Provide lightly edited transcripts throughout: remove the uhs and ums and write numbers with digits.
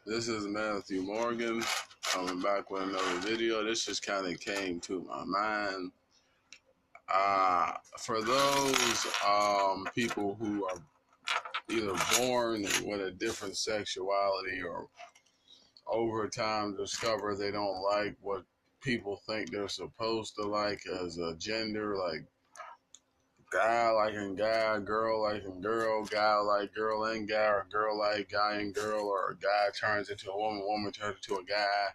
This is Matthew Morgan coming back with another video. This just kind of came to my mind. For those people who are either born with a different sexuality or over time discover they don't like what people think they're supposed to like as a gender, like guy liking guy, girl liking girl, guy like girl and guy, or girl like guy and girl, or a guy turns into a woman, woman turns into a guy.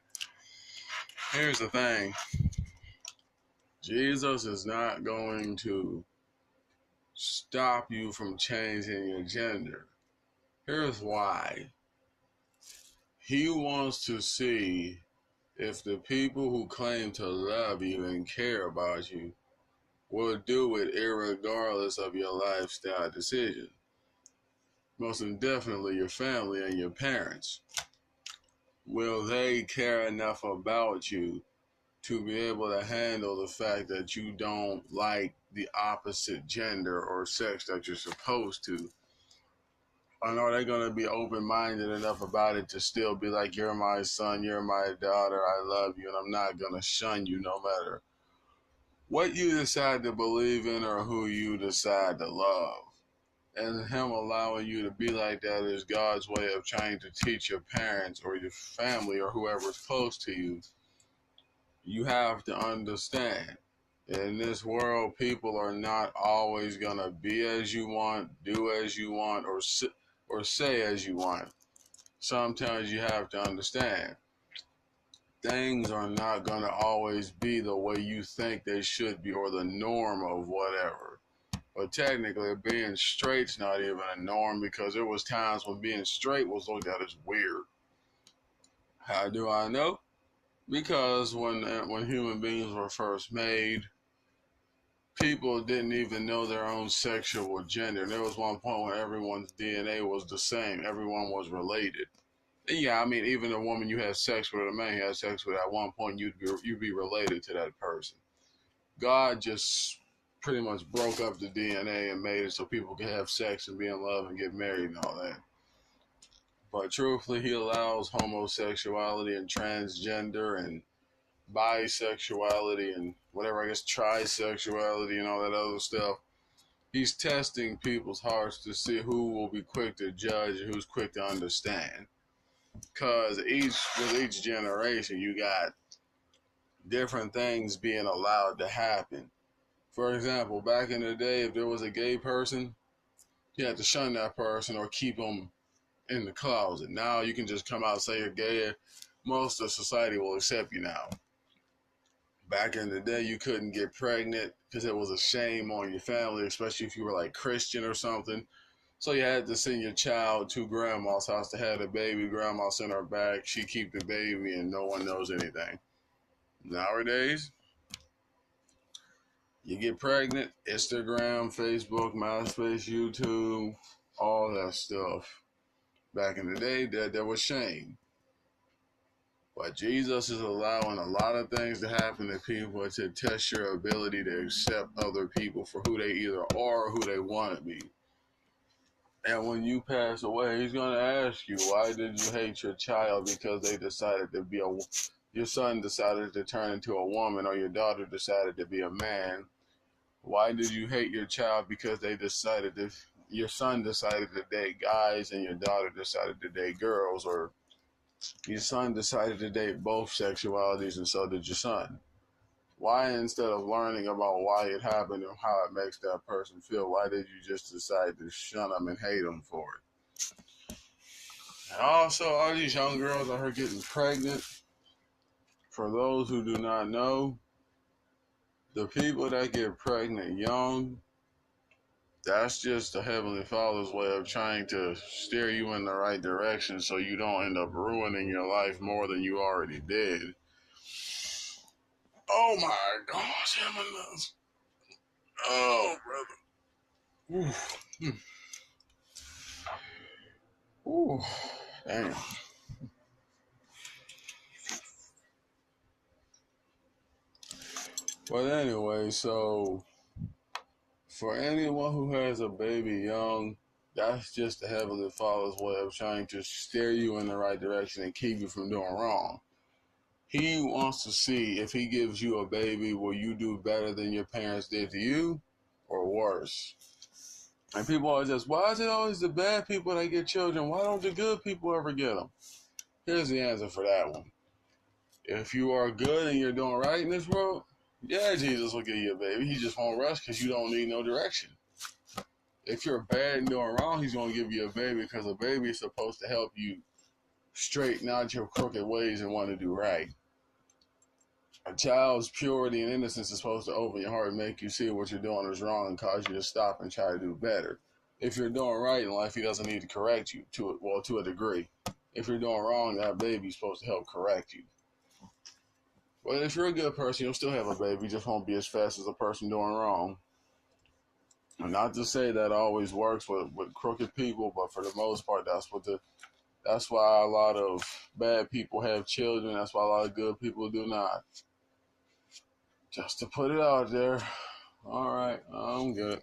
Here's the thing. Jesus is not going to stop you from changing your gender. Here's why. He wants to see if the people who claim to love you and care about you will do it irregardless of your lifestyle decision. Most definitely your family and your parents. Will they care enough about you to be able to handle the fact that you don't like the opposite gender or sex that you're supposed to? And are they going to be open-minded enough about it to still be like, you're my son, you're my daughter, I love you, and I'm not going to shun you no matter what you decide to believe in or who you decide to love? And him allowing you to be like that is God's way of trying to teach your parents or your family or whoever's close to you. You have to understand, in this world, people are not always going to be as you want, do as you want, or say as you want. Sometimes you have to understand, things are not going to always be the way you think they should be or the norm of whatever. But technically, being straight's not even a norm, because there was times when being straight was looked at as weird. How do I know? Because when human beings were first made, people didn't even know their own sexual gender. There was one point when everyone's DNA was the same. Everyone was related. And yeah, I mean, even a woman you have sex with, a man you have sex with, at one point you'd be related to that person. God just pretty much broke up the DNA and made it so people could have sex and be in love and get married and all that. But truthfully, he allows homosexuality and transgender and bisexuality and whatever, I guess, trisexuality and all that other stuff. He's testing people's hearts to see who will be quick to judge and who's quick to understand. Because with each generation, you got different things being allowed to happen. For example, back in the day, if there was a gay person, you had to shun that person or keep them in the closet. Now you can just come out and say you're gay. Most of society will accept you now. Back in the day, you couldn't get pregnant because it was a shame on your family, especially if you were like Christian or something. So you had to send your child to grandma's house to have the baby. Grandma sent her back. She keep the baby and no one knows anything. Nowadays, you get pregnant, Instagram, Facebook, MySpace, YouTube, all that stuff. Back in the day, there was shame. But Jesus is allowing a lot of things to happen to people to test your ability to accept other people for who they either are or who they want to be. And when you pass away, he's going to ask you, why did you hate your child because they decided to be your son decided to turn into a woman, or your daughter decided to be a man? Why did you hate your child because your son decided to date guys and your daughter decided to date girls, or your son decided to date both sexualities and so did your son? Why, instead of learning about why it happened and how it makes that person feel, why did you just decide to shun them and hate them for it? And also, all these young girls out here getting pregnant. For those who do not know, the people that get pregnant young, that's just the Heavenly Father's way of trying to steer you in the right direction so you don't end up ruining your life more than you already did. Oh my gosh, oh, brother. Ooh. Ooh. Damn. But anyway, so for anyone who has a baby young, That's just the Heavenly Father's way of trying to steer you in the right direction and keep you from doing wrong. He wants to see if he gives you a baby, will you do better than your parents did to you or worse? And people are just, why is it always the bad people that get children? Why don't the good people ever get them? Here's the answer for that one. If you are good and you're doing right in this world, yeah, Jesus will give you a baby. He just won't rush because you don't need no direction. If you're bad and doing wrong, he's going to give you a baby because a baby is supposed to help you straighten out your crooked ways and want to do right. A child's purity and innocence is supposed to open your heart and make you see what you're doing is wrong and cause you to stop and try to do better. If you're doing right in life, he doesn't need to correct you to a degree. If you're doing wrong, that baby's supposed to help correct you. But if you're a good person, you'll still have a baby. You just won't be as fast as a person doing wrong. And not to say that always works with crooked people, but for the most part, that's why a lot of bad people have children. That's why a lot of good people do not. Just to put it out there. All right, I'm good.